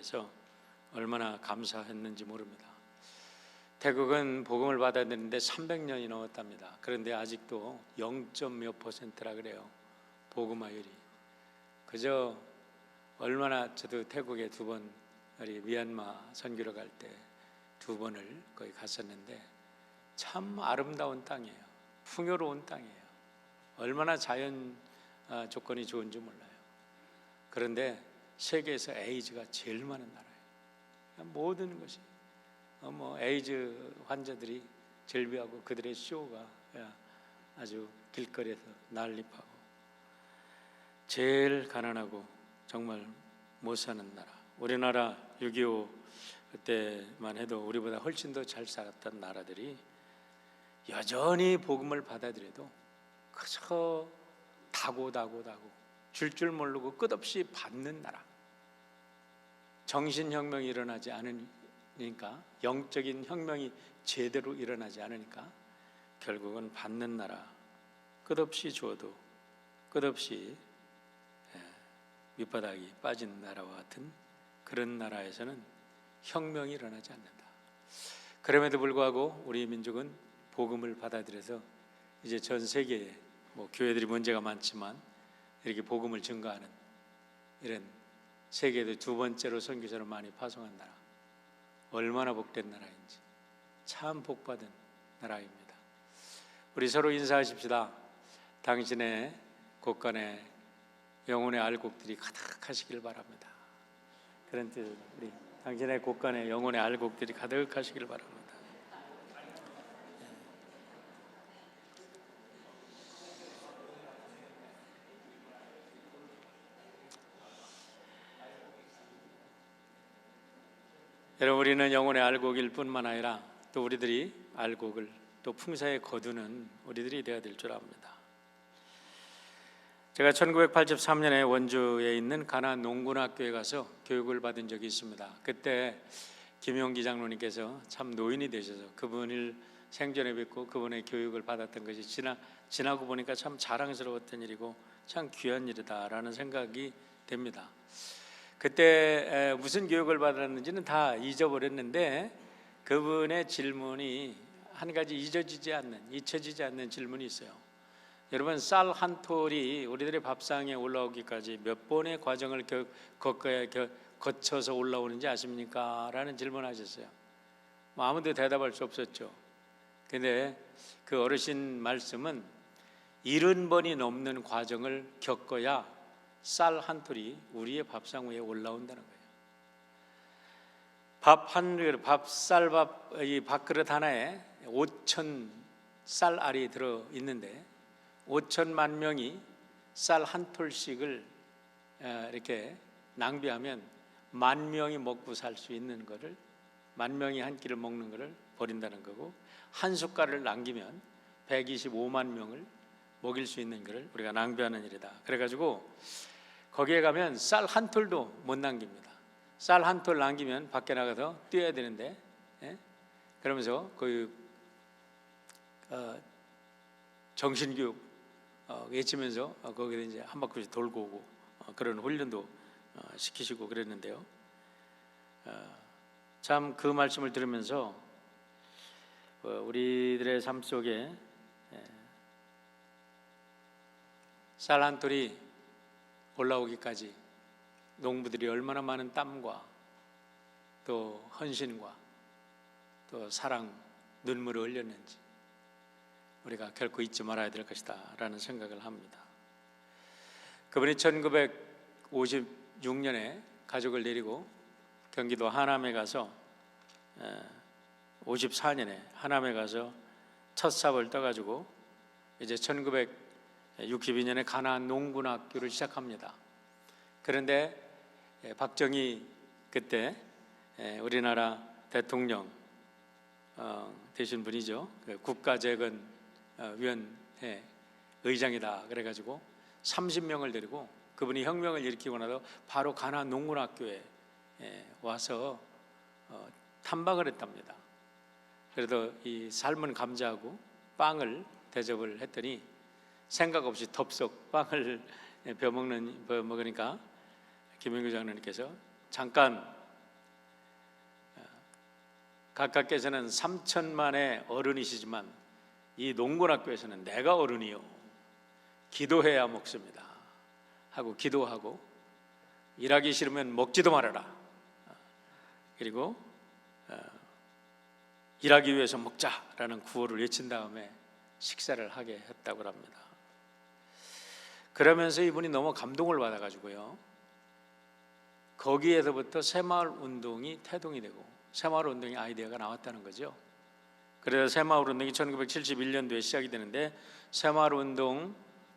하면서 얼마나 감사했는지 모릅니다. 태국은 복음을 받아들이는데 300년이 넘었답니다. 그런데 아직도 0.몇 %라 그래요, 복음화율이. 그저 얼마나, 저도 태국에 2번, 우리 미얀마 선교를 갈 때 2번을 거기 갔었는데 참 아름다운 땅이에요. 풍요로운 땅이에요. 얼마나 자연 조건이 좋은지 몰라요. 그런데 세계에서 에이즈가 제일 많은 나라예요. 모든 것이 에이즈 환자들이 절비하고 그들의 쇼가 아주 길거리에서 난립하고, 제일 가난하고 정말 못 사는 나라. 우리나라 6.25 그때만 해도 우리보다 훨씬 더 잘 살았던 나라들이 여전히 복음을 받아들여도 그저 다고 줄 모르고 끝없이 받는 나라. 정신혁명이 일어나지 않으니까, 영적인 혁명이 제대로 일어나지 않으니까 결국은 받는 나라, 끝없이 줘도 끝없이 밑바닥이 빠진 나라와 같은 그런 나라에서는 혁명이 일어나지 않는다. 그럼에도 불구하고 우리 민족은 복음을 받아들여서 이제 전 세계에 교회들이 문제가 많지만 이렇게 복음을 증거하는 이런 세계에도 2번째로 선교사를 많이 파송한 나라, 얼마나 복된 나라인지, 참 복받은 나라입니다. 우리 서로 인사하십시다. 당신의 곳간에 영혼의 알곡들이 가득하시길 바랍니다. 그런 뜻, 우리 당신의 곳간에 영혼의 알곡들이 가득하시길 바랍니다. 여러분, 우리는 영혼의 알곡일 뿐만 아니라 또 우리들이 알곡을 또 풍사에 거두는 우리들이 되어야 될 줄 압니다. 제가 1983년에 원주에 있는 가나안 농군학교에 가서 교육을 받은 적이 있습니다. 그때 김용기 장로님께서 참 노인이 되셔서 그분을 생전에 뵙고 그분의 교육을 받았던 것이 지나고 보니까 참 자랑스러웠던 일이고 참 귀한 일이다라는 생각이 됩니다. 그때 무슨 교육을 받았는지는 다 잊어버렸는데 그분의 질문이 한 가지 잊혀지지 않는 질문이 있어요. 여러분, 쌀 한 톨이 우리들의 밥상에 올라오기까지 몇 번의 과정을 거쳐서 올라오는지 아십니까? 라는 질문을 하셨어요. 아무도 대답할 수 없었죠. 근데 그 어르신 말씀은 70번이 넘는 과정을 겪어야 쌀 한 톨이 우리의 밥상 위에 올라온다는 거예요. 이 밥그릇 하나에 5천 쌀알이 들어 있는데 5천만 명이 쌀 한 톨씩을 이렇게 낭비하면 10,000명이 먹고 살 수 있는 거를, 10,000명이 한 끼를 먹는 거를 버린다는 거고, 한 숟갈을 남기면 125만 명을 먹일 수 있는 거를 우리가 낭비하는 일이다. 그래가지고 거기에 가면 쌀 한 톨도 못 남깁니다. 쌀 한 톨 남기면 밖에 나가서 뛰어야 되는데, 그러면서 정신교육 외치면서 거기에 이제 한 바퀴 돌고 오고 그런 훈련도 시키시고 그랬는데요. 참 그 말씀을 들으면서 우리들의 삶 속에 쌀 한 톨이 올라오기까지 농부들이 얼마나 많은 땀과 또 헌신과 또 사랑, 눈물을 흘렸는지 우리가 결코 잊지 말아야 될 것이다 라는 생각을 합니다. 그분이 1956년에 가족을 데리고 경기도 하남에 가서 54년에 하남에 가서 첫 삽을 떠가지고 이제 1962년에 가나안 농군학교를 시작합니다. 그런데 박정희 그때 우리나라 대통령 되신 분이죠. 국가재건위원회 의장이다 그래가지고 30명을 데리고 그분이 혁명을 일으키고 나서 바로 가나안 농군학교에 와서 탐방을 했답니다. 그래도 이 삶은 감자하고 빵을 대접을 했더니 생각 없이 덥석 빵을 먹으니까 김영규 장로님께서 잠깐 각각께서는 3천만의 어른이시지만 이 농군학교에서는 내가 어른이요, 기도해야 먹습니다 하고 기도하고, 일하기 싫으면 먹지도 말아라, 그리고 일하기 위해서 먹자라는 구호를 외친 다음에 식사를 하게 했다고 합니다. 그러면서 이분이 너무 감동을 받아가지고요, 거기에서부터 새마을 운동이 태동이 되고 새마을 운동의 아이디어가 나왔다는 거죠. 그래서 새마을 운동이 1971년도에 시작이 되는데, 새마을 운동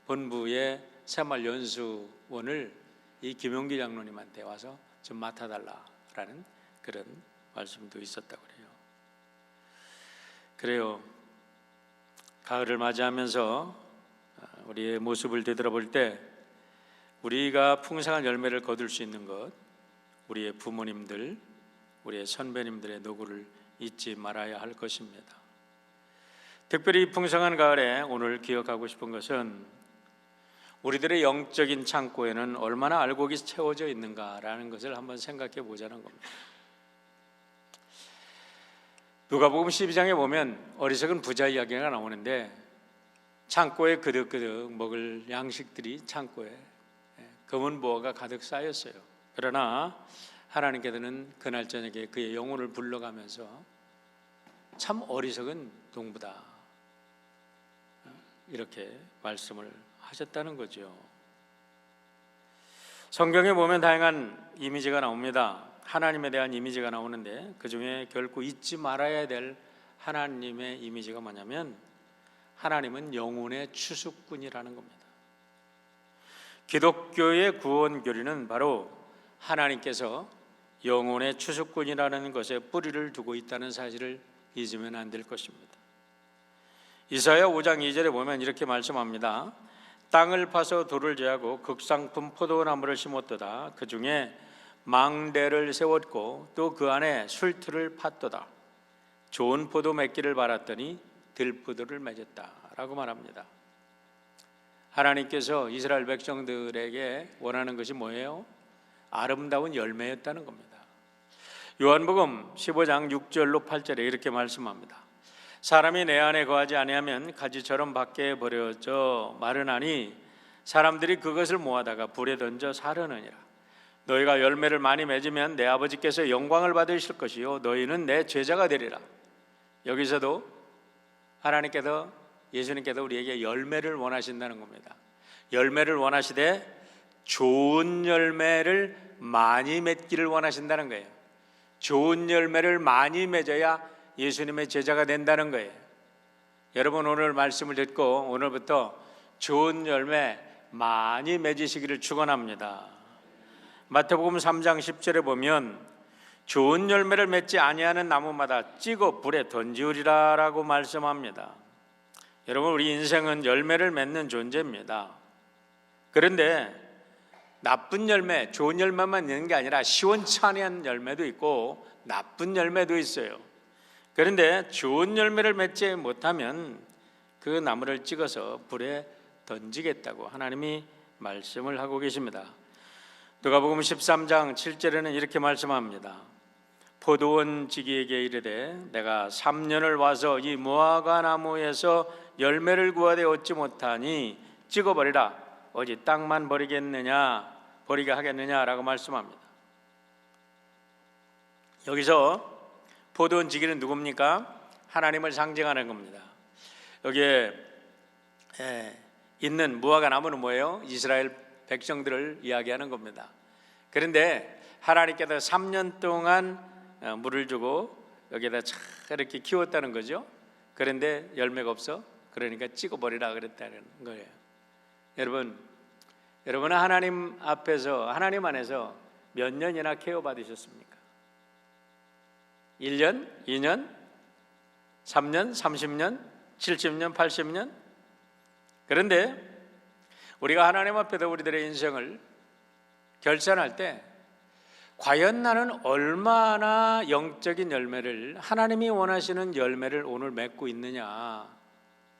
본부의 새마을 연수원을 이 김용기 장로님한테 와서 좀 맡아달라라는 그런 말씀도 있었다고 그래요. 가을을 맞이하면서 우리의 모습을 되돌아볼 때 우리가 풍성한 열매를 거둘 수 있는 것, 우리의 부모님들, 우리의 선배님들의 노고를 잊지 말아야 할 것입니다. 특별히 풍성한 가을에 오늘 기억하고 싶은 것은 우리들의 영적인 창고에는 얼마나 알곡이 채워져 있는가라는 것을 한번 생각해 보자는 겁니다. 누가복음 12장에 보면 어리석은 부자 이야기가 나오는데, 창고에 그득그득 먹을 양식들이 창고에 검은 보화가 가득 쌓였어요. 그러나 하나님께서는 그날 저녁에 그의 영혼을 불러가면서 참 어리석은 농부다, 이렇게 말씀을 하셨다는 거죠. 성경에 보면 다양한 이미지가 나옵니다. 하나님에 대한 이미지가 나오는데 그 중에 결코 잊지 말아야 될 하나님의 이미지가 뭐냐면, 하나님은 영혼의 추수꾼이라는 겁니다. 기독교의 구원 교리는 바로 하나님께서 영혼의 추수꾼이라는 것에 뿌리를 두고 있다는 사실을 잊으면 안 될 것입니다. 이사야 5장 2절에 보면 이렇게 말씀합니다. 땅을 파서 돌을 제하고 극상품 포도나무를 심었도다. 그 중에 망대를 세웠고 또 그 안에 술틀을 팠도다. 좋은 포도 맺기를 바랐더니 들포도를 맺었다 라고 말합니다. 하나님께서 이스라엘 백성들에게 원하는 것이 뭐예요? 아름다운 열매였다는 겁니다. 요한복음 15장 6절로 8절에 이렇게 말씀합니다. 사람이 내 안에 거하지 아니하면 가지처럼 밖에 버려져 마르나니 사람들이 그것을 모아다가 불에 던져 사르느니라. 너희가 열매를 많이 맺으면 내 아버지께서 영광을 받으실 것이요 너희는 내 제자가 되리라. 여기서도 하나님께서, 예수님께서 우리에게 열매를 원하신다는 겁니다. 열매를 원하시되 좋은 열매를 많이 맺기를 원하신다는 거예요. 좋은 열매를 많이 맺어야 예수님의 제자가 된다는 거예요. 여러분, 오늘 말씀을 듣고 오늘부터 좋은 열매 많이 맺으시기를 축원합니다. 마태복음 3장 10절에 보면 좋은 열매를 맺지 아니하는 나무마다 찍어 불에 던지우리라 라고 말씀합니다. 여러분, 우리 인생은 열매를 맺는 존재입니다. 그런데 나쁜 열매, 좋은 열매만 있는 게 아니라 시원찮은 열매도 있고 나쁜 열매도 있어요. 그런데 좋은 열매를 맺지 못하면 그 나무를 찍어서 불에 던지겠다고 하나님이 말씀을 하고 계십니다. 누가복음 13장 7절에는 이렇게 말씀합니다. 포도원 지기에게 이르되 내가 3년을 와서 이 무화과 나무에서 열매를 구하되 얻지 못하니 찍어버리라. 어디 땅만 버리게 하겠느냐라고 말씀합니다. 여기서 포도원 지기는 누굽니까? 하나님을 상징하는 겁니다. 여기에 있는 무화과 나무는 뭐예요? 이스라엘 백성들을 이야기하는 겁니다. 그런데 하나님께서 3년 동안 물을 주고 여기에다 이렇게 키웠다는 거죠. 그런데 열매가 없어. 그러니까 찍어버리라 그랬다는 거예요. 여러분은 하나님 앞에서, 하나님 안에서 몇 년이나 케어 받으셨습니까? 1년, 2년, 3년, 30년, 70년, 80년? 그런데 우리가 하나님 앞에서 우리들의 인생을 결산할 때 과연 나는 얼마나 영적인 열매를, 하나님이 원하시는 열매를 오늘 맺고 있느냐,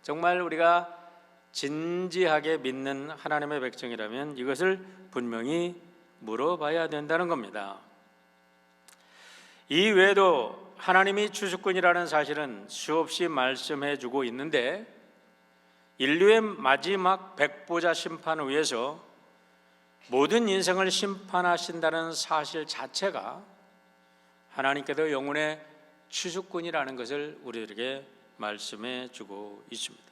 정말 우리가 진지하게 믿는 하나님의 백성이라면 이것을 분명히 물어봐야 된다는 겁니다. 이 외에도 하나님이 주주꾼이라는 사실은 수없이 말씀해 주고 있는데, 인류의 마지막 백보자 심판을 위해서 모든 인생을 심판하신다는 사실 자체가 하나님께서 영혼의 주주꾼이라는 것을 우리에게 말씀해 주고 있습니다.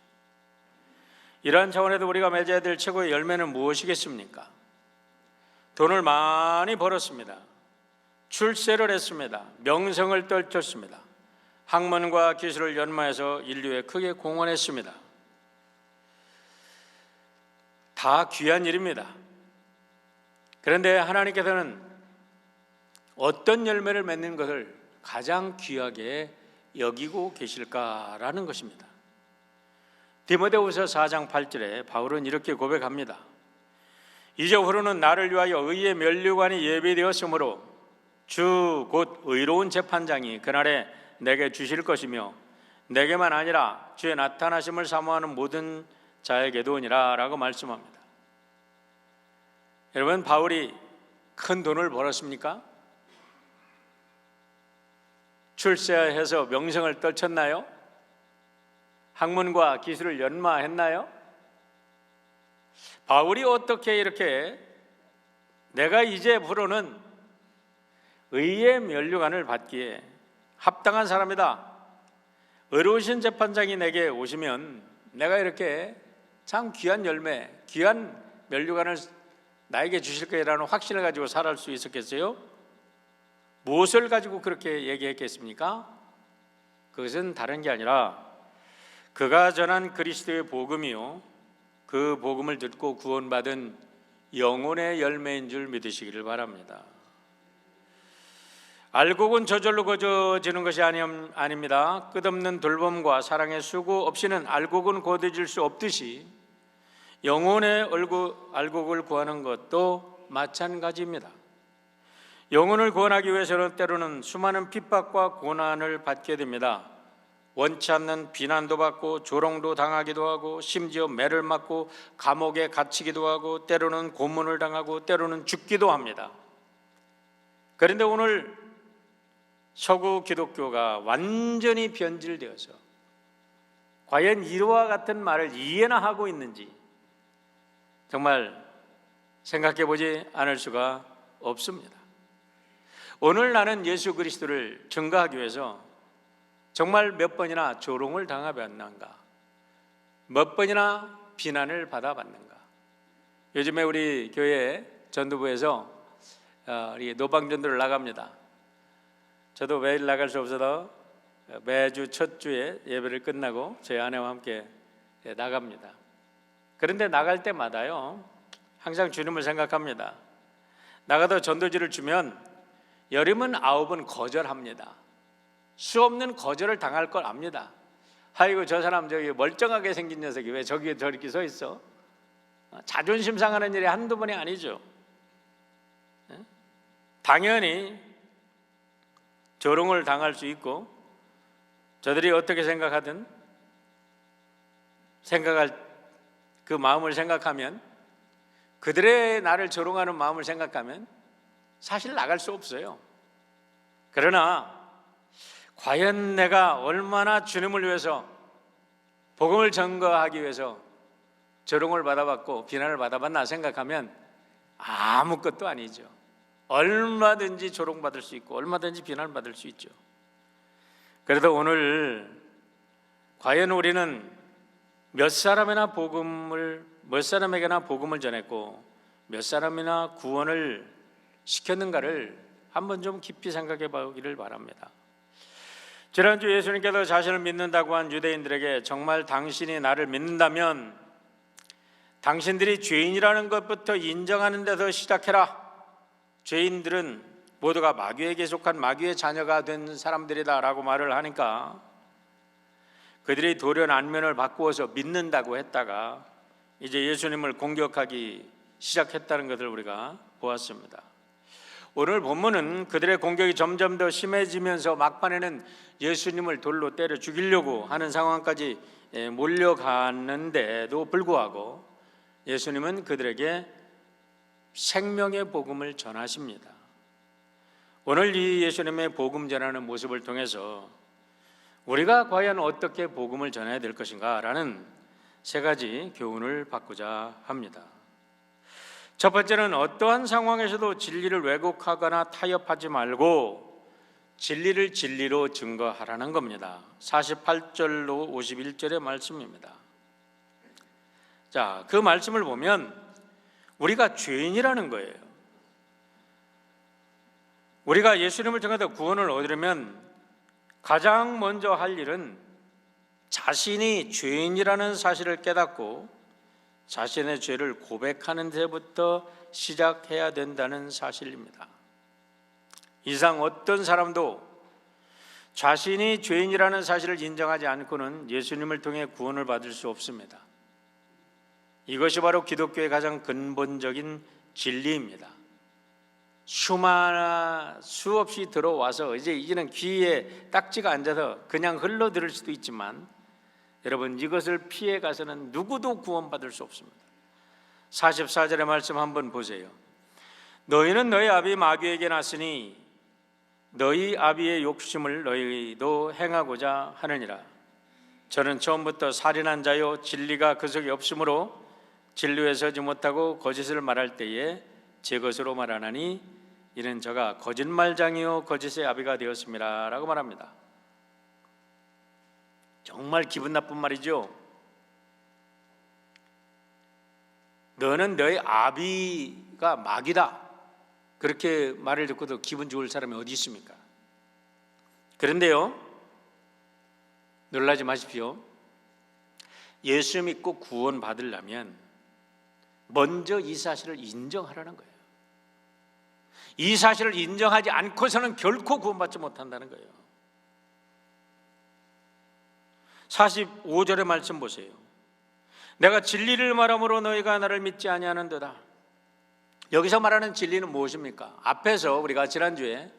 이러한 차원에서 우리가 맺어야 될 최고의 열매는 무엇이겠습니까? 돈을 많이 벌었습니다. 출세를 했습니다. 명성을 떨쳤습니다. 학문과 기술을 연마해서 인류에 크게 공헌했습니다. 다 귀한 일입니다. 그런데 하나님께서는 어떤 열매를 맺는 것을 가장 귀하게 여기고 계실까라는 것입니다. 디모데후서 4장 8절에 바울은 이렇게 고백합니다. 이제후로는 나를 위하여 의의 면류관이 예비되었으므로 주 곧 의로운 재판장이 그날에 내게 주실 것이며 내게만 아니라 주의 나타나심을 사모하는 모든 자에게도니라 라고 말씀합니다. 여러분, 바울이 큰 돈을 벌었습니까? 출세해서 명성을 떨쳤나요? 학문과 기술을 연마했나요? 바울이 어떻게 이렇게 내가 이제부로는 의의 면류관을 받기에 합당한 사람이다, 의로우신 재판장이 내게 오시면 내가 이렇게 참 귀한 열매, 귀한 면류관을 나에게 주실 거라는 확신을 가지고 살아갈 수 있었겠어요? 무엇을 가지고 그렇게 얘기했겠습니까? 그것은 다른 게 아니라 그가 전한 그리스도의 복음이요, 그 복음을 듣고 구원받은 영혼의 열매인 줄 믿으시기를 바랍니다. 알곡은 저절로 거저지는 것이 아닙니다. 끝없는 돌봄과 사랑의 수고 없이는 알곡은 거둬질 수 없듯이 영혼의 알곡을 구하는 것도 마찬가지입니다. 영혼을 구원하기 위해서는 때로는 수많은 핍박과 고난을 받게 됩니다. 원치 않는 비난도 받고 조롱도 당하기도 하고 심지어 매를 맞고 감옥에 갇히기도 하고 때로는 고문을 당하고 때로는 죽기도 합니다. 그런데 오늘 서구 기독교가 완전히 변질되어서 과연 이와 같은 말을 이해나 하고 있는지 정말 생각해 보지 않을 수가 없습니다. 오늘 나는 예수 그리스도를 증거하기 위해서 정말 몇 번이나 조롱을 당해봤는가, 몇 번이나 비난을 받아봤는가. 요즘에 우리 교회 전도부에서 우리 노방전도를 나갑니다. 저도 매일 나갈 수 없어서 매주 첫 주에 예배를 끝나고 저희 아내와 함께 나갑니다. 그런데 나갈 때마다요 항상 주님을 생각합니다. 나가도 전도지를 주면 여름은 9은 거절합니다. 수없는 거절을 당할 걸 압니다. 아이고, 저 사람 저기 멀쩡하게 생긴 녀석이 왜 저기에 저렇게 서 있어? 자존심 상하는 일이 한두 번이 아니죠. 당연히 조롱을 당할 수 있고, 저들이 어떻게 생각하든 생각할 그 마음을 생각하면, 그들의 나를 조롱하는 마음을 생각하면 사실 나갈 수 없어요. 그러나 과연 내가 얼마나 주님을 위해서 복음을 전거하기 위해서 조롱을 받아봤고 비난을 받아봤나 생각하면 아무것도 아니죠. 얼마든지 조롱받을 수 있고 얼마든지 비난받을 수 있죠. 그래도 오늘 과연 우리는 몇 사람에게나 복음을 전했고 몇 사람이나 구원을 시켰는가를 한번 좀 깊이 생각해 보기를 바랍니다. 지난주 예수님께서 자신을 믿는다고 한 유대인들에게 정말 당신이 나를 믿는다면 당신들이 죄인이라는 것부터 인정하는 데서 시작해라. 죄인들은 모두가 마귀에게 속한 마귀의 자녀가 된 사람들이다 라고 말을 하니까 그들이 돌연 안면을 바꾸어서 믿는다고 했다가 이제 예수님을 공격하기 시작했다는 것을 우리가 보았습니다. 오늘 본문은 그들의 공격이 점점 더 심해지면서 막판에는 예수님을 돌로 때려 죽이려고 하는 상황까지 몰려가는데도 불구하고 예수님은 그들에게 생명의 복음을 전하십니다. 오늘 이 예수님의 복음 전하는 모습을 통해서 우리가 과연 어떻게 복음을 전해야 될 것인가 라는 세 가지 교훈을 받고자 합니다. 첫 번째는 어떠한 상황에서도 진리를 왜곡하거나 타협하지 말고 진리를 진리로 증거하라는 겁니다. 48절로 51절의 말씀입니다. 자, 그 말씀을 보면 우리가 죄인이라는 거예요. 우리가 예수님을 통해서 구원을 얻으려면 가장 먼저 할 일은 자신이 죄인이라는 사실을 깨닫고 자신의 죄를 고백하는 데부터 시작해야 된다는 사실입니다. 이상 어떤 사람도 자신이 죄인이라는 사실을 인정하지 않고는 예수님을 통해 구원을 받을 수 없습니다. 이것이 바로 기독교의 가장 근본적인 진리입니다. 수없이 들어와서 이제는 귀에 딱지가 앉아서 그냥 흘러 들을 수도 있지만 여러분, 이것을 피해 가서는 누구도 구원받을 수 없습니다. 44절의 말씀 한번 보세요. 너희는 너희 아비 마귀에게 났으니 너희 아비의 욕심을 너희도 행하고자 하느니라. 저는 처음부터 살인한 자요 진리가 그 속에 없으므로 진리에 서지 못하고 거짓을 말할 때에 제 것으로 말하나니 이는 저가 거짓말장이요 거짓의 아비가 되었습니다 라고 말합니다. 정말 기분 나쁜 말이죠. 너는 너희 아비가 마귀다, 그렇게 말을 듣고도 기분 좋을 사람이 어디 있습니까? 그런데요, 놀라지 마십시오. 예수 믿고 구원 받으려면 먼저 이 사실을 인정하라는 거예요. 이 사실을 인정하지 않고서는 결코 구원받지 못한다는 거예요. 45절의 말씀 보세요. 내가 진리를 말함으로 너희가 나를 믿지 아니하는도다. 여기서 말하는 진리는 무엇입니까? 앞에서 우리가 지난주에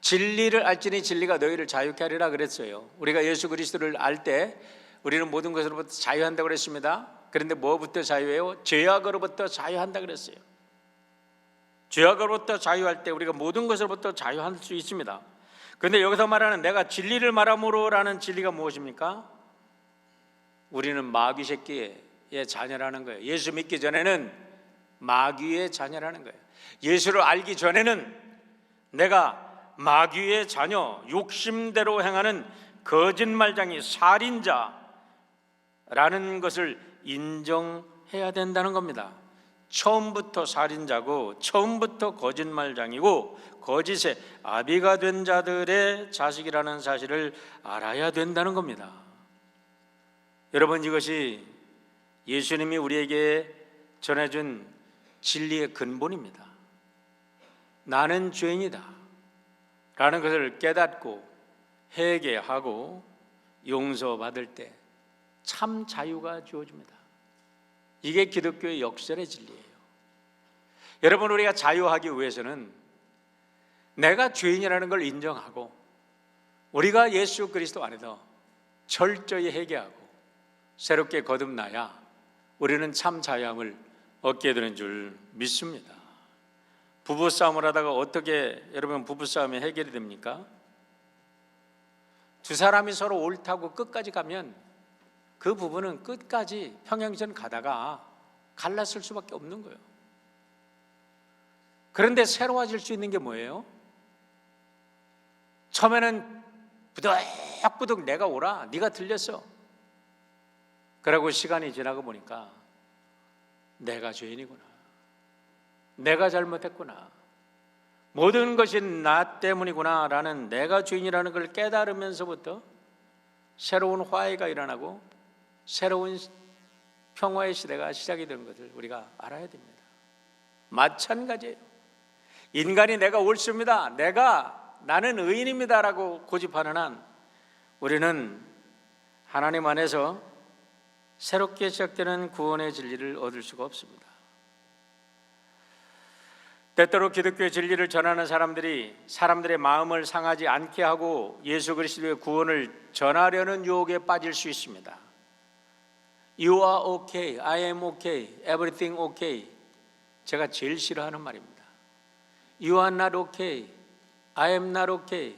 진리를 알지니 진리가 너희를 자유케 하리라 그랬어요. 우리가 예수 그리스도를 알 때 우리는 모든 것으로부터 자유한다고 그랬습니다. 그런데 뭐부터 자유해요? 죄악으로부터 자유한다 그랬어요. 죄악으로부터 자유할 때 우리가 모든 것으로부터 자유할 수 있습니다. 그런데 여기서 말하는 내가 진리를 말함으로라는 진리가 무엇입니까? 우리는 마귀 새끼의 자녀라는 거예요. 예수 믿기 전에는 마귀의 자녀라는 거예요. 예수를 알기 전에는 내가 마귀의 자녀, 욕심대로 행하는 거짓말장이 살인자라는 것을 인정해야 된다는 겁니다. 처음부터 살인자고 처음부터 거짓말장이고 거짓의 아비가 된 자들의 자식이라는 사실을 알아야 된다는 겁니다. 여러분, 이것이 예수님이 우리에게 전해준 진리의 근본입니다. 나는 죄인이다 라는 것을 깨닫고 회개하고 용서받을 때 참 자유가 주어집니다. 이게 기독교의 역설의 진리예요. 여러분, 우리가 자유하기 위해서는 내가 죄인이라는 걸 인정하고 우리가 예수 그리스도 안에서 철저히 회개하고 새롭게 거듭나야 우리는 참 자유함을 얻게 되는 줄 믿습니다. 부부싸움을 하다가 어떻게 여러분 부부싸움이 해결이 됩니까? 두 사람이 서로 옳다고 끝까지 가면 그 부부는 끝까지 평행선 가다가 갈랐을 수밖에 없는 거예요. 그런데 새로워질 수 있는 게 뭐예요? 처음에는 부득부득 내가 옳아, 네가 틀렸어. 그러고 시간이 지나고 보니까 내가 죄인이구나, 내가 잘못했구나, 모든 것이 나 때문이구나 라는 내가 죄인이라는 걸 깨달으면서부터 새로운 화해가 일어나고 새로운 평화의 시대가 시작이 되는 것을 우리가 알아야 됩니다. 마찬가지예요. 인간이 내가 옳습니다, 나는 의인입니다 라고 고집하는 한 우리는 하나님 안에서 새롭게 시작되는 구원의 진리를 얻을 수가 없습니다. 때때로 기독교의 진리를 전하는 사람들이 사람들의 마음을 상하지 않게 하고 예수 그리스도의 구원을 전하려는 유혹에 빠질 수 있습니다. You are okay, I am okay, everything okay. 제가 제일 싫어하는 말입니다. You are not okay, I am not okay.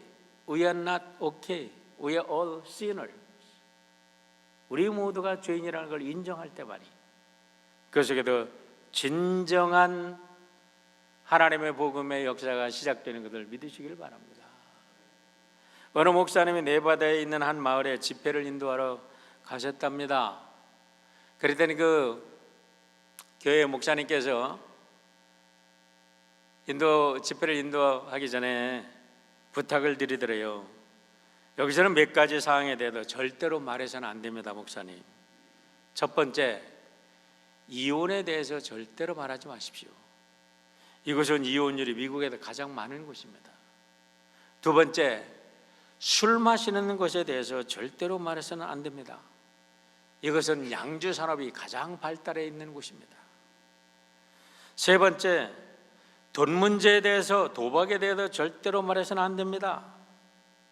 We are not okay. We are all sinners. 우리 모두가 죄인이라는 걸 인정할 때만이 그 속에도 진정한 하나님의 복음의 역사가 시작되는 것을 믿으시길 바랍니다. 어느 목사님이 네바다에 있는 한 마을에 집회를 인도하러 가셨답니다. 그랬더니 그 교회 목사님께서 집회를 인도하기 전에 부탁을 드리더래요. 여기서는 몇 가지 사항에 대해서 절대로 말해서는 안 됩니다, 목사님. 첫 번째, 이혼에 대해서 절대로 말하지 마십시오. 이곳은 이혼율이 미국에서 가장 많은 곳입니다. 두 번째, 술 마시는 것에 대해서 절대로 말해서는 안 됩니다. 이것은 양주 산업이 가장 발달해 있는 곳입니다. 세 번째, 돈 문제에 대해서, 도박에 대해서 절대로 말해서는 안 됩니다.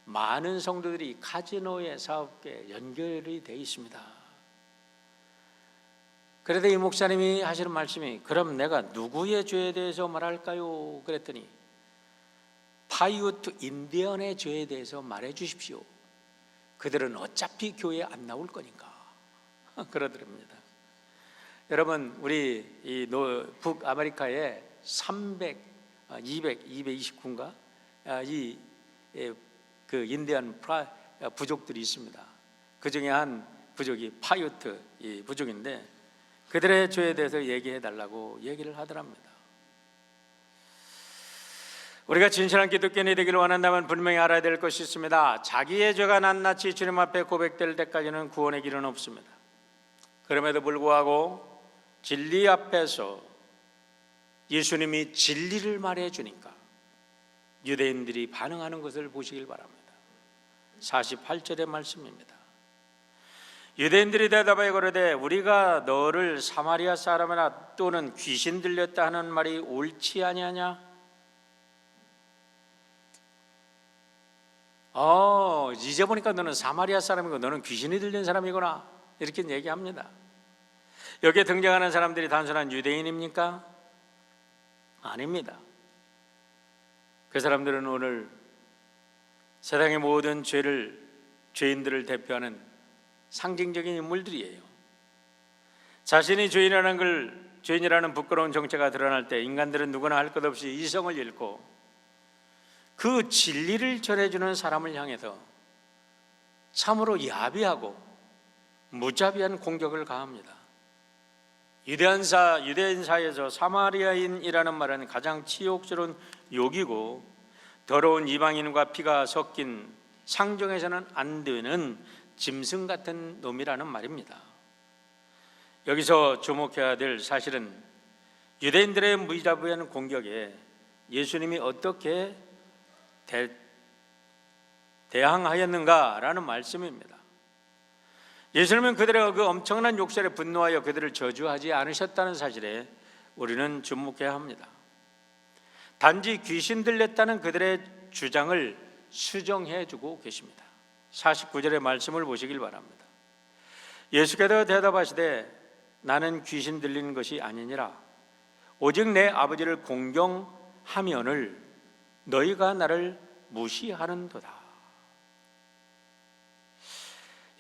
많은 성도들이 카지노의 사업에 연결이 되어 있습니다. 그래도 이 목사님이 하시는 말씀이, 그럼 내가 누구의 죄에 대해서 말할까요? 그랬더니 파이우트 인디언의 죄에 대해서 말해 주십시오. 그들은 어차피 교회에 안 나올 거니까 그러더랍니다. 여러분, 우리 이 북아메리카에 229인가 그 인디언 부족들이 있습니다. 그 중에 한 부족이 파이우트 부족인데 그들의 죄에 대해서 얘기해 달라고 얘기를 하더랍니다. 우리가 진실한 기독교인이 되기를 원한다면 분명히 알아야 될 것이 있습니다. 자기의 죄가 낱낱이 주님 앞에 고백될 때까지는 구원의 길은 없습니다. 그럼에도 불구하고 진리 앞에서 예수님이 진리를 말해 주니까 유대인들이 반응하는 것을 보시길 바랍니다. 48절의 말씀입니다. 유대인들이 대답하여 가로되 우리가 너를 사마리아 사람이나 또는 귀신 들렸다 하는 말이 옳지 아니하냐? 이제 보니까 너는 사마리아 사람이고 너는 귀신이 들린 사람이구나, 이렇게 얘기합니다. 여기에 등장하는 사람들이 단순한 유대인입니까? 아닙니다. 그 사람들은 오늘 세상의 모든 죄인들을 대표하는 상징적인 인물들이에요. 자신이 죄인이라는 부끄러운 정체가 드러날 때 인간들은 누구나 할 것 없이 이성을 잃고 그 진리를 전해주는 사람을 향해서 참으로 야비하고 무자비한 공격을 가합니다. 유대인 사이에서 사마리아인이라는 말은 가장 치욕스러운 욕이고 더러운 이방인과 피가 섞인 상종해서는 안 되는 짐승 같은 놈이라는 말입니다. 여기서 주목해야 될 사실은 유대인들의 무자비한 공격에 예수님이 어떻게 대항하였는가라는 말씀입니다. 예수님은 그들의 그 엄청난 욕설에 분노하여 그들을 저주하지 않으셨다는 사실에 우리는 주목해야 합니다. 단지 귀신 들렸다는 그들의 주장을 수정해 주고 계십니다. 49절의 말씀을 보시길 바랍니다. 예수께서 대답하시되 나는 귀신 들리는 것이 아니니라 오직 내 아버지를 공경하면을 너희가 나를 무시하는도다.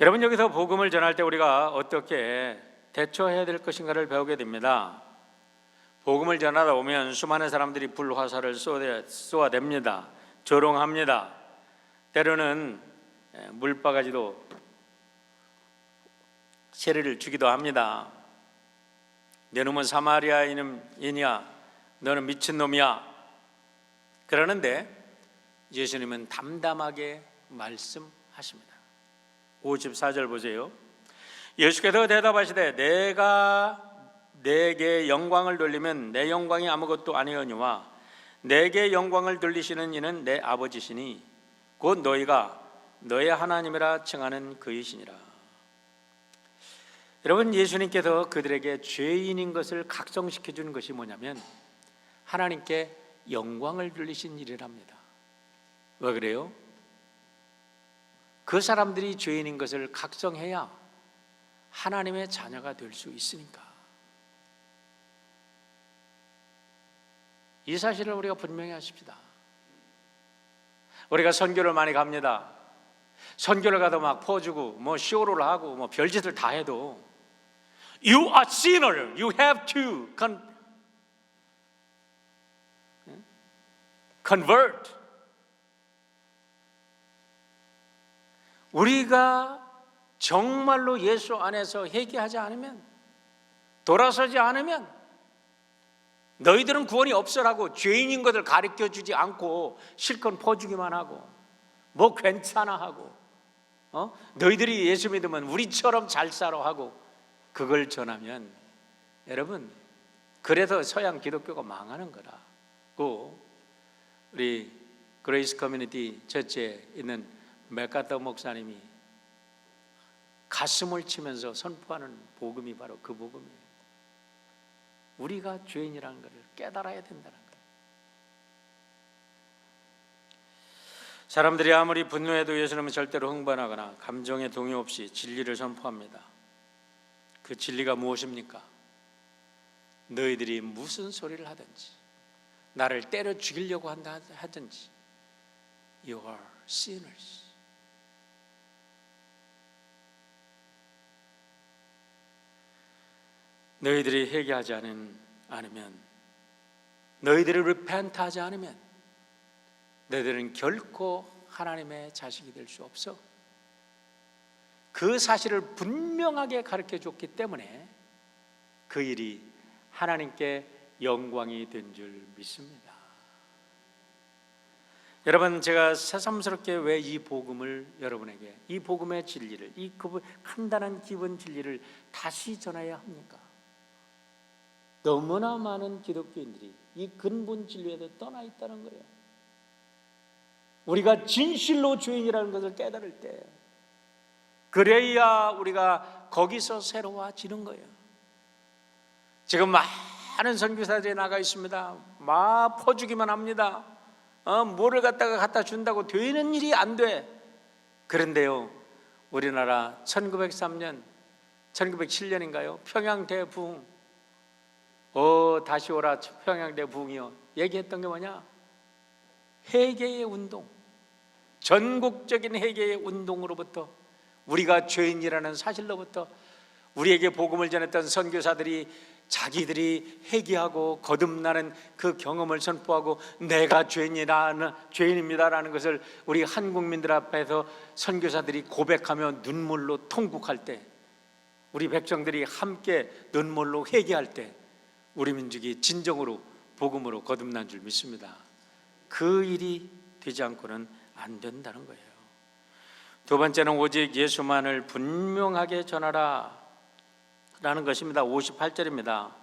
여러분, 여기서 복음을 전할 때 우리가 어떻게 대처해야 될 것인가를 배우게 됩니다. 복음을 전하다 보면 수많은 사람들이 불화살을 쏘아댑니다. 조롱합니다. 때로는 물바가지도 세례를 주기도 합니다. 내 놈은 사마리아인이냐, 너는 미친놈이야. 그러는데 예수님은 담담하게 말씀하십니다. 54절 보세요. 예수께서 대답하시되 내가 내게 영광을 돌리면 내 영광이 아무것도 아니오니와 내게 영광을 돌리시는 이는 내 아버지시니 곧 너희가 너의 하나님이라 칭하는 그이시니라. 여러분, 예수님께서 그들에게 죄인인 것을 각성시켜 주는 것이 뭐냐면 하나님께 영광을 돌리신 일이랍니다. 왜 그래요? 그 사람들이 죄인인 것을 각성해야 하나님의 자녀가 될 수 있으니까. 이 사실을 우리가 분명히 하십시다. 우리가 선교를 많이 갑니다. 선교를 가도 막 퍼주고 뭐 쇼를 하고 뭐 별짓을 다 해도 You are sinner. You have to convert. 우리가 정말로 예수 안에서 회개하지 않으면, 돌아서지 않으면 너희들은 구원이 없어라고 죄인인 것을 가르쳐주지 않고 실컷 퍼주기만 하고 뭐 괜찮아 하고 너희들이 예수 믿으면 우리처럼 잘 살아 하고 그걸 전하면, 여러분, 그래서 서양 기독교가 망하는 거라고 우리 그레이스 커뮤니티 처치에 있는 맥가더 목사님이 가슴을 치면서 선포하는 복음이 바로 그 복음이에요. 우리가 죄인이라는 것을 깨달아야 된다는 거예요. 사람들이 아무리 분노해도 예수님은 절대로 흥분하거나 감정에 동의 없이 진리를 선포합니다. 그 진리가 무엇입니까? 너희들이 무슨 소리를 하든지, 나를 때려 죽이려고 한다 하든지, You are sinners. 너희들이 회개하지 않으면, 너희들이 repent하지 않으면 너희들은 결코 하나님의 자식이 될 수 없어. 그 사실을 분명하게 가르쳐 줬기 때문에 그 일이 하나님께 영광이 된 줄 믿습니다. 여러분, 제가 새삼스럽게 왜 이 복음을 여러분에게, 이 복음의 진리를, 이 간단한 기본 진리를 다시 전해야 합니까? 너무나 많은 기독교인들이 이 근본 진리에서 떠나 있다는 거예요. 우리가 진실로 죄인이라는 것을 깨달을 때, 그래야 우리가 거기서 새로워지는 거예요. 지금 많은 선교사들이 나가 있습니다. 막 퍼주기만 합니다. 뭐를 갖다 준다고 되는 일이 안 돼. 그런데요, 우리나라 1903년 1907년인가요? 평양대부흥, 다시 오라 평양대부흥이요. 얘기했던 게 뭐냐? 회개의 운동, 전국적인 회개의 운동으로부터, 우리가 죄인이라는 사실로부터 우리에게 복음을 전했던 선교사들이 자기들이 회개하고 거듭나는 그 경험을 선포하고 내가 죄인입니다라는 것을 우리 한국민들 앞에서 선교사들이 고백하며 눈물로 통곡할 때, 우리 백성들이 함께 눈물로 회개할 때 우리 민족이 진정으로 복음으로 거듭난 줄 믿습니다. 그 일이 되지 않고는 안 된다는 거예요. 두 번째는 오직 예수만을 분명하게 전하라 라는 것입니다. 58절입니다.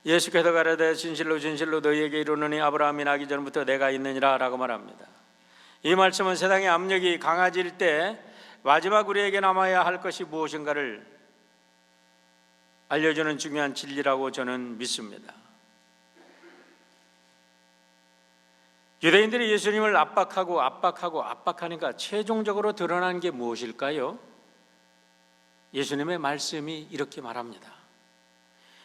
예수께서 가라되 진실로 진실로 너희에게 이르노니 아브라함이 나기 전부터 내가 있느니라 라고 말합니다. 이 말씀은 세상의 압력이 강해질 때 마지막 우리에게 남아야 할 것이 무엇인가를 알려주는 중요한 진리라고 저는 믿습니다. 유대인들이 예수님을 압박하니까 최종적으로 드러난 게 무엇일까요? 예수님의 말씀이 이렇게 말합니다.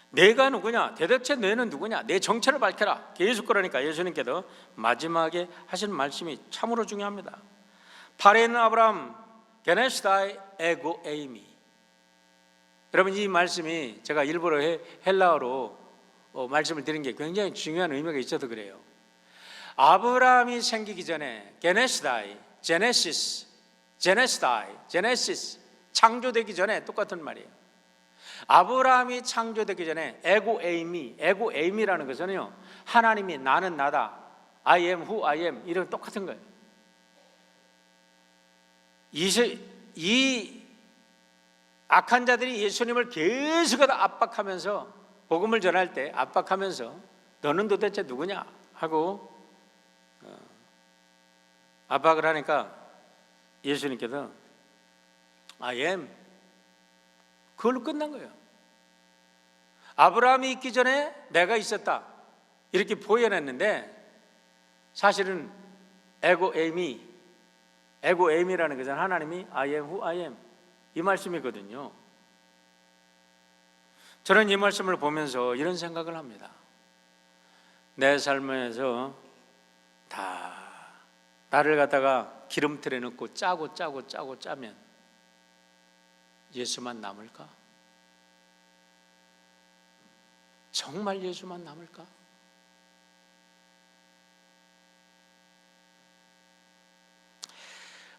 내가 누구냐? 대대체 너는 누구냐? 내 정체를 밝혀라. 계속 그러니까 예수님께서 마지막에 하신 말씀이 참으로 중요합니다. 팔에 있는 아브라함 게네시다이 에고 에이미. 여러분, 이 말씀이 제가 일부러 헬라어로 말씀을 드린 게 굉장히 중요한 의미가 있어서 그래요. 아브라함이 생기기 전에 게네시다이, 제네시스, 창조되기 전에 똑같은 말이에요. 아브라함이 창조되기 전에 에고에이미라는 것은요, 하나님이 나는 나다, I am who I am, 이런 똑같은 거예요. 이 악한 자들이 예수님을 계속해서 압박하면서, 복음을 전할 때 압박하면서 너는 도대체 누구냐 하고 압박을 하니까 예수님께서 I am, 그걸로 끝난 거예요. 아브라함이 있기 전에 내가 있었다 이렇게 표현했는데, 사실은 에고에이미라는 것은 하나님이 I am who I am, 이 말씀이거든요. 저는 이 말씀을 보면서 이런 생각을 합니다. 내 삶에서 다 나를 갖다가 기름틀에 넣고 짜고 짜면 예수만 남을까? 정말 예수만 남을까?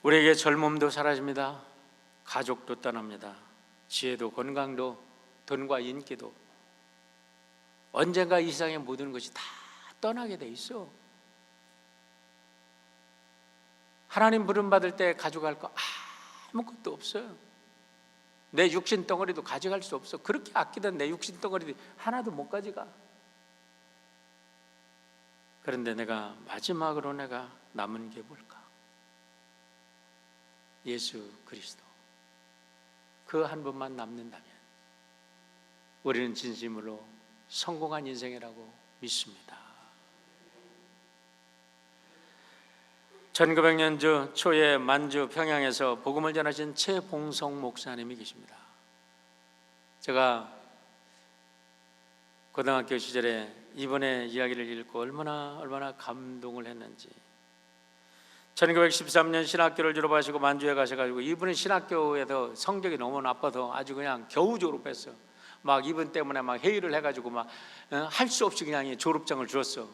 우리에게 젊음도 사라집니다. 가족도 떠납니다. 지혜도 건강도 돈과 인기도 언젠가 이 세상의 모든 것이 다 떠나게 돼 있어. 하나님 부름받을 때 가져갈 거 아무것도 없어요. 내 육신 덩어리도 가져갈 수 없어. 그렇게 아끼던 내 육신 덩어리도 하나도 못 가져가. 그런데 내가 마지막으로 내가 남은 게 뭘까? 예수 그리스도. 그 한 분만 남는다면 우리는 진심으로 성공한 인생이라고 믿습니다. 1900년주 초에 만주 평양에서 복음을 전하신 최봉성 목사님이 계십니다. 제가 고등학교 시절에 이분의 이야기를 읽고 얼마나 감동을 했는지. 1913년 신학교를 졸업하시고 만주에 가셔가지고 이분은 신학교에서 성적이 너무 나빠서 아주 그냥 겨우 졸업했어. 막 이분 때문에 막 회의를 해가지고 막 할 수 없이 그냥 졸업장을 줬어.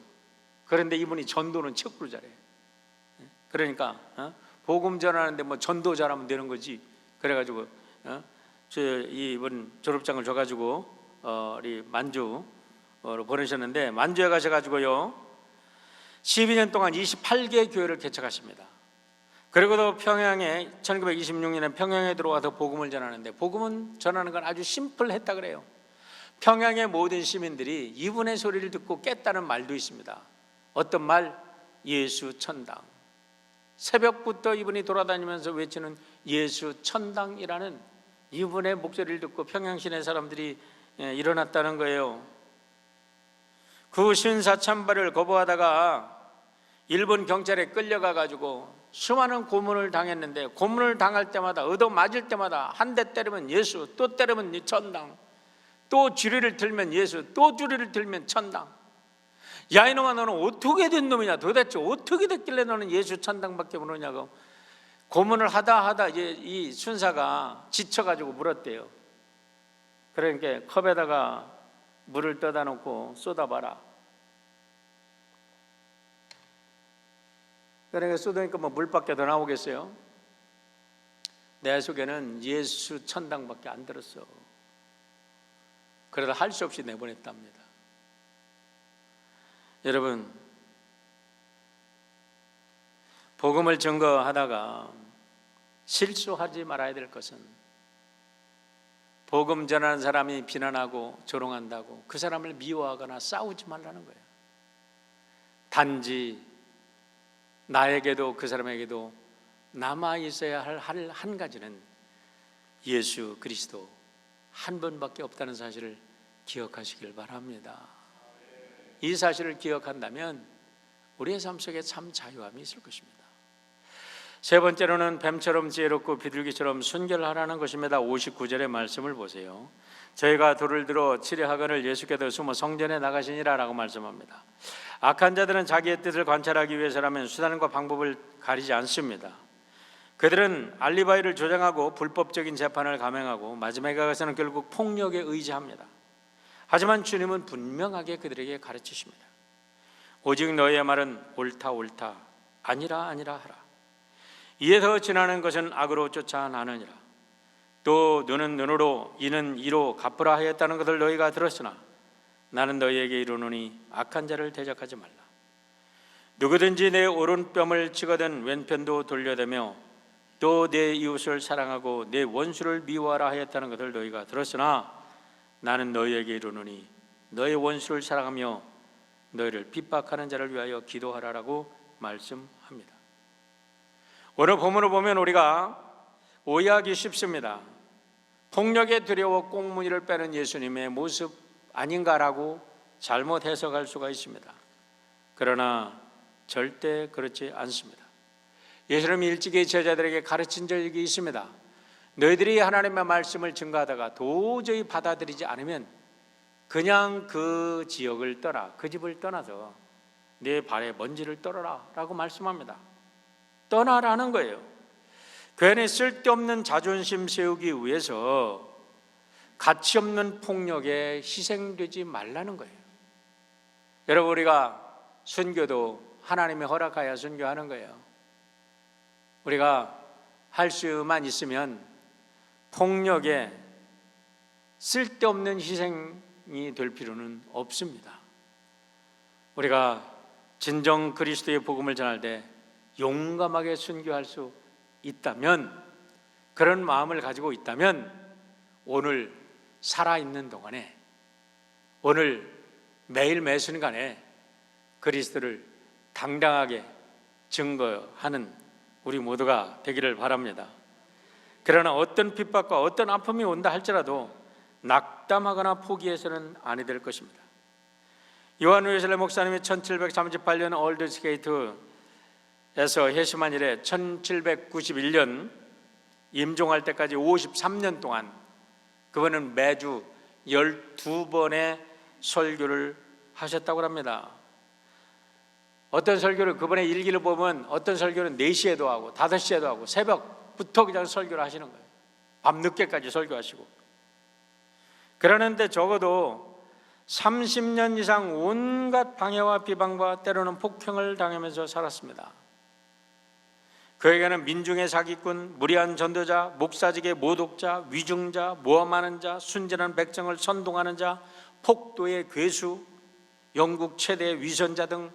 그런데 이분이 전도는 최고로 잘해. 그러니까 복음 전하는데 뭐 전도 잘하면 되는 거지. 그래가지고 이분 졸업장을 줘가지고 우리 만주로 보내셨는데, 만주에 가셔가지고요 12년 동안 28개 교회를 개척하십니다. 그리고도 평양에 1926년에 평양에 들어와서 복음을 전하는데, 복음은 전하는 건 아주 심플했다 그래요. 평양의 모든 시민들이 이분의 소리를 듣고 깼다는 말도 있습니다. 어떤 말? 예수 천당. 새벽부터 이분이 돌아다니면서 외치는 예수 천당이라는 이분의 목소리를 듣고 평양 시내 사람들이 일어났다는 거예요. 그 54찬발을 거부하다가 일본 경찰에 끌려가 가지고 수많은 고문을 당했는데, 고문을 당할 때마다 얻어맞을 때마다 한 대 때리면 예수, 또 때리면 천당, 또 주리를 들면 예수, 또 주리를 들면 천당. 야 이놈아, 너는 어떻게 된 놈이냐, 도대체 어떻게 됐길래 너는 예수 천당밖에 모르냐고 고문을 하다 이제 이 순사가 지쳐가지고 물었대요. 그러니까 컵에다가 물을 떠다 놓고 쏟아봐라. 그러니까 쏟으니까 뭐 물밖에 더 나오겠어요? 내 속에는 예수 천당밖에 안 들었어. 그러다 할 수 없이 내보냈답니다. 여러분, 복음을 증거하다가 실수하지 말아야 될 것은, 복음 전하는 사람이 비난하고 조롱한다고 그 사람을 미워하거나 싸우지 말라는 거예요. 단지 나에게도 그 사람에게도 남아있어야 할 한 가지는 예수 그리스도 한 분밖에 없다는 사실을 기억하시길 바랍니다. 이 사실을 기억한다면 우리의 삶 속에 참 자유함이 있을 것입니다. 세 번째로는 뱀처럼 지혜롭고 비둘기처럼 순결하라는 것입니다. 59절의 말씀을 보세요. 저희가 돌을 들어 치려하거늘 예수께서 숨어 성전에 나가시니라 라고 말씀합니다. 악한 자들은 자기의 뜻을 관찰하기 위해서라면 수단과 방법을 가리지 않습니다. 그들은 알리바이를 조장하고 불법적인 재판을 감행하고 마지막에 가서는 결국 폭력에 의지합니다. 하지만 주님은 분명하게 그들에게 가르치십니다. 오직 너희의 말은 옳다 옳다, 아니라 아니라 하라. 이에서 지나는 것은 악으로 쫓아나느니라. 또 눈은 눈으로 이는 이로 갚으라 하였다는 것을 너희가 들었으나 나는 너희에게 이르노니 악한 자를 대적하지 말라. 누구든지 내 오른뺨을 치거든 왼편도 돌려대며 또 내 이웃을 사랑하고 내 원수를 미워하라 하였다는 것을 너희가 들었으나 나는 너희에게 이르노니 너의 원수를 사랑하며 너희를 핍박하는 자를 위하여 기도하라라고 말씀합니다. 오늘 본문을 보면 우리가 오해하기 쉽습니다. 폭력에 두려워 꽁무니를 빼는 예수님의 모습 아닌가라고 잘못 해석할 수가 있습니다. 그러나 절대 그렇지 않습니다. 예수님이 일찍이 제자들에게 가르친 적이 있습니다. 너희들이 하나님의 말씀을 증거하다가 도저히 받아들이지 않으면 그냥 그 지역을 떠나, 그 집을 떠나서 네 발에 먼지를 떨어라 라고 말씀합니다. 떠나라는 거예요. 괜히 쓸데없는 자존심 세우기 위해서 가치 없는 폭력에 희생되지 말라는 거예요. 여러분, 우리가 순교도 하나님이 허락하여 순교하는 거예요. 우리가 할 수만 있으면 폭력에 쓸데없는 희생이 될 필요는 없습니다. 우리가 진정 그리스도의 복음을 전할 때 용감하게 순교할 수 있다면, 그런 마음을 가지고 있다면 오늘 살아있는 동안에, 오늘 매일 매 순간에 그리스도를 당당하게 증거하는 우리 모두가 되기를 바랍니다. 그러나 어떤 핍박과 어떤 아픔이 온다 할지라도 낙담하거나 포기해서는 아니 될 것입니다. 요한 웨슬레 목사님이 1738년 올드스게이트에서 회심한 이래 1791년 임종할 때까지 53년 동안 그분은 매주 12번의 설교를 하셨다고 합니다. 어떤 설교를, 그분의 일기를 보면 어떤 설교는 4시에도 하고 5시에도 하고 새벽부터 그냥 설교를 하시는 거예요. 밤늦게까지 설교하시고. 그러는데 적어도 30년 이상 온갖 방해와 비방과 때로는 폭행을 당하면서 살았습니다. 그에게는 민중의 사기꾼, 무리한 전도자, 목사직의 모독자, 위증자, 모함하는 자, 순진한 백성을 선동하는 자, 폭도의 괴수, 영국 최대의 위선자 등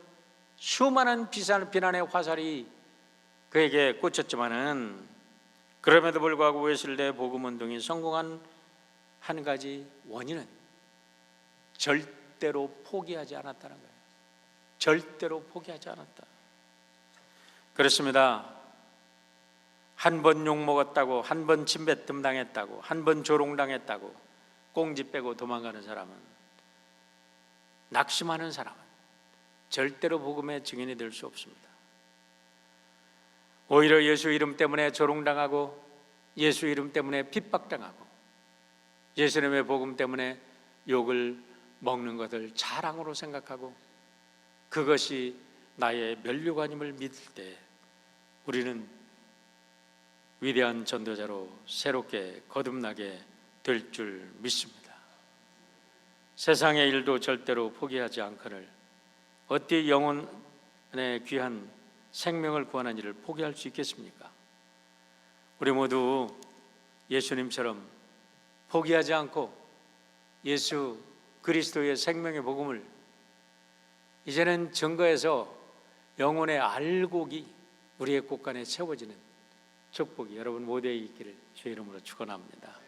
수많은 비난의 화살이 그에게 꽂혔지만은, 그럼에도 불구하고 웨슬레 복음운동이 성공한 한 가지 원인은 절대로 포기하지 않았다는 거예요. 절대로 포기하지 않았다. 그렇습니다. 한 번 욕먹었다고, 한 번 침뱉음 당했다고, 한 번 조롱당했다고 꽁지 빼고 도망가는 사람은, 낙심하는 사람은 절대로 복음의 증인이 될 수 없습니다. 오히려 예수 이름 때문에 조롱당하고, 예수 이름 때문에 핍박당하고, 예수님의 복음 때문에 욕을 먹는 것을 자랑으로 생각하고 그것이 나의 면류관임을 믿을 때 우리는 위대한 전도자로 새롭게 거듭나게 될 줄 믿습니다. 세상의 일도 절대로 포기하지 않거늘 어찌 영혼의 귀한 생명을 구하는 일을 포기할 수 있겠습니까? 우리 모두 예수님처럼 포기하지 않고 예수 그리스도의 생명의 복음을 이제는 증거해서 영혼의 알곡이 우리의 곳간에 채워지는 축복이 여러분 모두에 있기를 주의 이름으로 축원합니다.